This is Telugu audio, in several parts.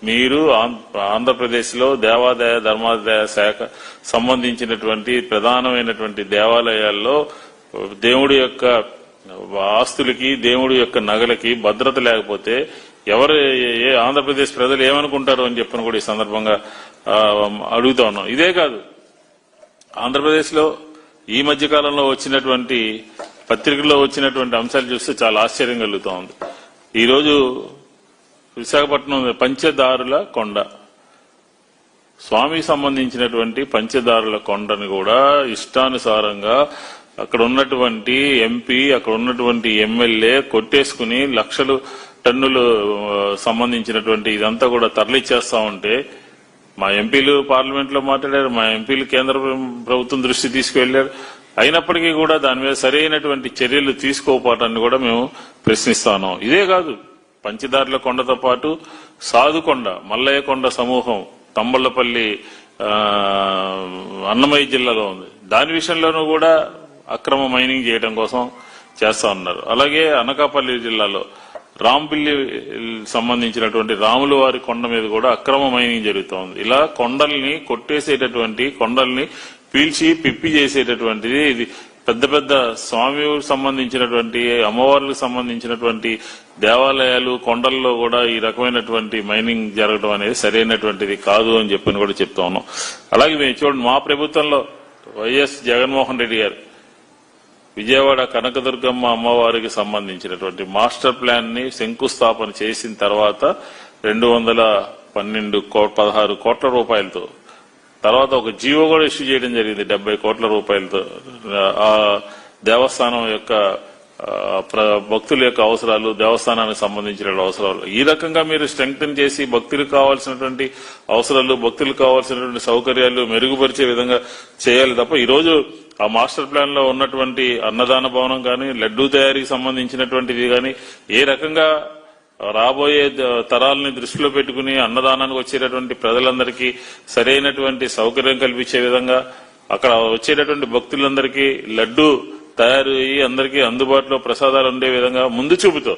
మీరు ఆంధ్రప్రదేశ్ లో దేవాదాయ ధర్మాదాయ శాఖ సంబంధించినటువంటి ప్రధానమైనటువంటి దేవాలయాల్లో దేవుడి యొక్క ఆస్తులకి దేవుడి యొక్క నగలకి భద్రత లేకపోతే ఎవరు ఆంధ్రప్రదేశ్ ప్రజలు ఏమనుకుంటారు అని చెప్పని కూడా ఈ సందర్భంగా అడుగుతా ఉన్నాం. ఇదే కాదు, ఆంధ్రప్రదేశ్ లో ఈ మధ్య కాలంలో వచ్చినటువంటి పత్రికల్లో వచ్చినటువంటి అంశాలు చూస్తే చాలా ఆశ్చర్యం కలుగుతా ఉంది. ఈరోజు విశాఖపట్నం పంచదారుల కొండ, స్వామికి సంబంధించినటువంటి పంచదారుల కొండని కూడా ఇష్టానుసారంగా అక్కడ ఉన్నటువంటి ఎంపీ, అక్కడ ఉన్నటువంటి ఎమ్మెల్యే కొట్టేసుకుని లక్షలు టన్నులు సంబంధించినటువంటి ఇదంతా కూడా తరలిచ్చేస్తా ఉంటే మా ఎంపీలు పార్లమెంట్ లో మాట్లాడారు, మా ఎంపీలు కేంద్ర ప్రభుత్వం దృష్టి తీసుకువెళ్లారు. అయినప్పటికీ కూడా దాని మీద సరైనటువంటి చర్యలు తీసుకోకపోవటాన్ని కూడా మేము ప్రశ్నిస్తాను. ఇదే కాదు, పంచదారుల కొండతో పాటు సాధుకొండ, మల్లయ్య కొండ సమూహం తంబళ్లపల్లి అన్నమయ్య జిల్లాలో ఉంది. దాని విషయంలోనూ కూడా అక్రమ మైనింగ్ చేయడం కోసం చేస్తా ఉన్నారు. అలాగే అనకాపల్లి జిల్లాలో రాంపిల్లి సంబంధించినటువంటి రాముల వారి కొండ మీద కూడా అక్రమ మైనింగ్ జరుగుతూ ఉంది. ఇలా కొండల్ని కొట్టేసేటటువంటి, కొండల్ని పీల్చి పిప్పి చేసేటటువంటిది ఇది. పెద్ద పెద్ద స్వామికి సంబంధించినటువంటి, అమ్మవార్లకు సంబంధించినటువంటి దేవాలయాలు కొండల్లో కూడా ఈ రకమైనటువంటి మైనింగ్ జరగడం అనేది సరైనటువంటిది కాదు అని చెప్పని కూడా చెప్తా ఉన్నాం. అలాగే మేము చూడండి, మా ప్రభుత్వంలో వైఎస్ జగన్మోహన్ రెడ్డి గారు విజయవాడ కనకదుర్గమ్మ అమ్మవారికి సంబంధించినటువంటి మాస్టర్ ప్లాన్ ని శంకుస్థాపన చేసిన తర్వాత 216 కోట్ల రూపాయలతో, తర్వాత ఒక జీవో కూడా ఇష్యూ చేయడం జరిగింది 70 కోట్ల రూపాయలతో. ఆ దేవస్థానం యొక్క భక్తుల యొక్క అవసరాలు, దేవస్థానానికి సంబంధించిన అవసరాలు ఈ రకంగా మీరు స్ట్రెంగ్తన్ చేసి భక్తులకు కావాల్సినటువంటి అవసరాలు, భక్తులకు కావాల్సినటువంటి సౌకర్యాలు మెరుగుపరిచే విధంగా చేయాలి తప్ప ఈరోజు ఆ మాస్టర్ ప్లాన్ లో ఉన్నటువంటి అన్నదాన భవనం కానీ, లడ్డూ తయారీకి సంబంధించినటువంటిది కానీ ఏ రకంగా రాబోయే తరాలని దృష్టిలో పెట్టుకుని అన్నదానానికి వచ్చేటటువంటి ప్రజలందరికీ సరైనటువంటి సౌకర్యం కల్పించే విధంగా, అక్కడ వచ్చేటటువంటి భక్తులందరికీ లడ్డూ తయారు అయ్యి అందరికీ అందుబాటులో ప్రసాదాలు ఉండే విధంగా ముందు చూపుతో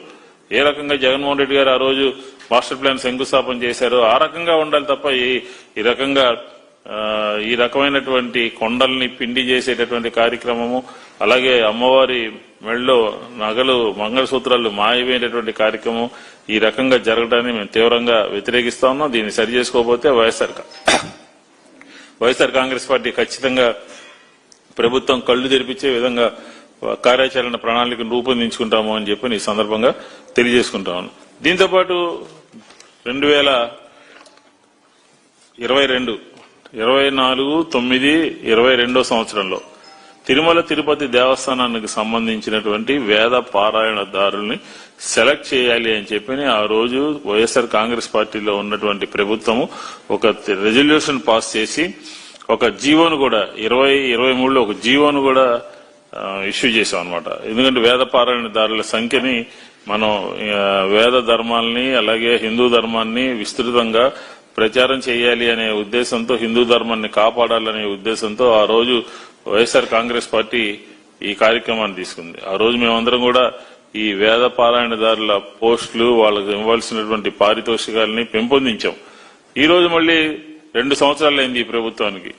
ఏ రకంగా జగన్మోహన్ రెడ్డి గారు ఆ రోజు మాస్టర్ ప్లాన్ శంకుస్థాపన చేశారో ఆ రకంగా ఉండాలి తప్ప ఈ రకమైనటువంటి కొండల్ని పిండి చేసేటటువంటి కార్యక్రమము, అలాగే అమ్మవారి మెడలో నగలు, మంగళసూత్రాలు మాయమైనటువంటి కార్యక్రమం ఈ రకంగా జరగడాన్ని మేము తీవ్రంగా వ్యతిరేకిస్తా ఉన్నాం. దీన్ని సరి చేసుకోకపోతే వైఎస్ఆర్ కాంగ్రెస్ పార్టీ ఖచ్చితంగా ప్రభుత్వం కళ్లు తెరిపించే విధంగా కార్యాచరణ ప్రణాళికను రూపొందించుకుంటాము అని చెప్పి ఈ సందర్భంగా తెలియజేసుకుంటాము. దీంతోపాటు 2022 సంవత్సరంలో తిరుమల తిరుపతి దేవస్థానానికి సంబంధించినటువంటి వేద పారాయణదారుల్ని సెలెక్ట్ చేయాలి అని చెప్పి ఆ రోజు వైఎస్ఆర్ కాంగ్రెస్ పార్టీలో ఉన్నటువంటి ప్రభుత్వము ఒక రెజల్యూషన్ పాస్ చేసి ఒక జీవోను కూడా 2023లో ఒక జీవోను కూడా ఇష్యూ చేశాం అనమాట. ఎందుకంటే వేద పారాయణదారుల సంఖ్యని మనం వేద ధర్మాలని అలాగే హిందూ ధర్మాన్ని విస్తృతంగా ప్రచారం చేయాలి అనే ఉద్దేశంతో, హిందూ ధర్మాన్ని కాపాడాలనే ఉద్దేశంతో ఆ రోజు వైఎస్ఆర్ కాంగ్రెస్ పార్టీ ఈ కార్యక్రమాన్ని తీసుకుంది. ఆ రోజు మేమందరం కూడా ఈ వేద పారాయణదారుల పోస్టులు, వాళ్ళకు ఇవ్వాల్సినటువంటి పారితోషికాలని పెంపొందించాం. ఈ రోజు మళ్లీ 2 సంవత్సరాలైంది ఈ ప్రభుత్వానికి.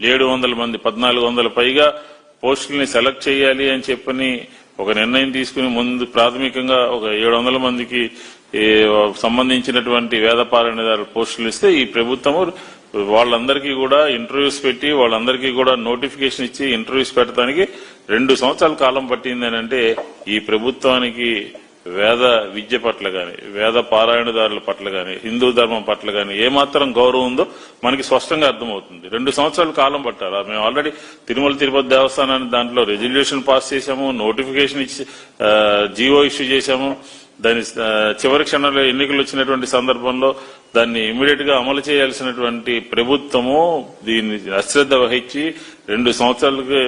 700 మంది, 1400 పైగా పోస్టుల్ని సెలెక్ట్ చేయాలి అని చెప్పని ఒక నిర్ణయం తీసుకుని ముందు ప్రాథమికంగా ఒక 700 మందికి సంబంధించినటువంటి వేద పారాయణదారుల పోస్టులు ఇస్తే ఈ ప్రభుత్వము వాళ్ళందరికీ కూడా ఇంటర్వ్యూస్ పెట్టి వాళ్ళందరికీ కూడా నోటిఫికేషన్ ఇచ్చి ఇంటర్వ్యూస్ పెట్టడానికి 2 సంవత్సరాల కాలం పట్టింది అని అంటే ఈ ప్రభుత్వానికి వేద విద్య పట్ల గాని, వేద పారాయణదారుల పట్ల గాని, హిందూ ధర్మం పట్ల గాని ఏమాత్రం గౌరవం ఉందో మనకి స్పష్టంగా అర్థమవుతుంది. 2 సంవత్సరాల కాలం పట్టారు. మేము ఆల్రెడీ తిరుమల తిరుపతి దేవస్థానాన్ని దాంట్లో రెజల్యూషన్ పాస్ చేశాము, నోటిఫికేషన్ ఇచ్చి జీవో ఇష్యూ చేశాము. దాని చివరి క్షణంలో ఎన్నికలు వచ్చినటువంటి సందర్భంలో దాన్ని ఇమీడియట్ గా అమలు చేయాల్సినటువంటి ప్రభుత్వము దీన్ని అశ్రద్ధ వహించి 2 సంవత్సరాలకి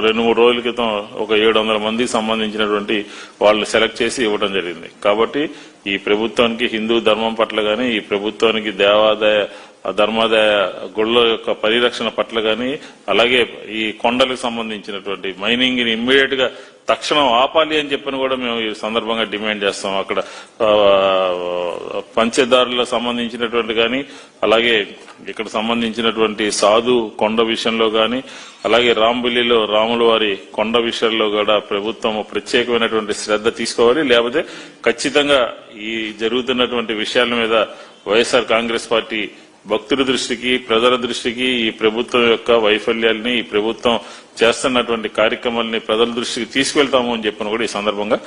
2-3 రోజుల క్రితం ఒక 700 మందికి సంబంధించినటువంటి వాళ్ళు సెలెక్ట్ చేసి ఇవ్వడం జరిగింది. కాబట్టి ఈ ప్రభుత్వానికి హిందూ ధర్మం పట్ల గాని, ఈ ప్రభుత్వానికి దేవాదాయ ఆ ధర్మాదాయ గుళ్ళ యొక్క పరిరక్షణ పట్ల గాని, అలాగే ఈ కొండలకు సంబంధించినటువంటి మైనింగ్ ని ఇమ్మీడియట్ గా తక్షణం ఆపాలి అని చెప్పని కూడా మేము ఈ సందర్భంగా డిమాండ్ చేస్తాం. అక్కడ పంచదారులకు సంబంధించినటువంటి కానీ, అలాగే ఇక్కడ సంబంధించినటువంటి సాధు కొండ విషయంలో కానీ, అలాగే రాంబిల్లిలో రాముల వారి కొండ విషయంలో కూడా ప్రభుత్వం ప్రత్యేకమైనటువంటి శ్రద్ధ తీసుకోవాలి. లేకపోతే ఖచ్చితంగా ఈ జరుగుతున్నటువంటి విషయాల మీద వైఎస్ఆర్ కాంగ్రెస్ పార్టీ భక్తుల దృష్టికి, ప్రజల దృష్టికి ఈ ప్రభుత్వం యొక్క వైఫల్యాల్ని, ఈ ప్రభుత్వం చేస్తున్నటువంటి కార్యక్రమాలని ప్రజల దృష్టికి తీసుకెళ్తాము అని చెప్పని కూడా ఈ సందర్భంగా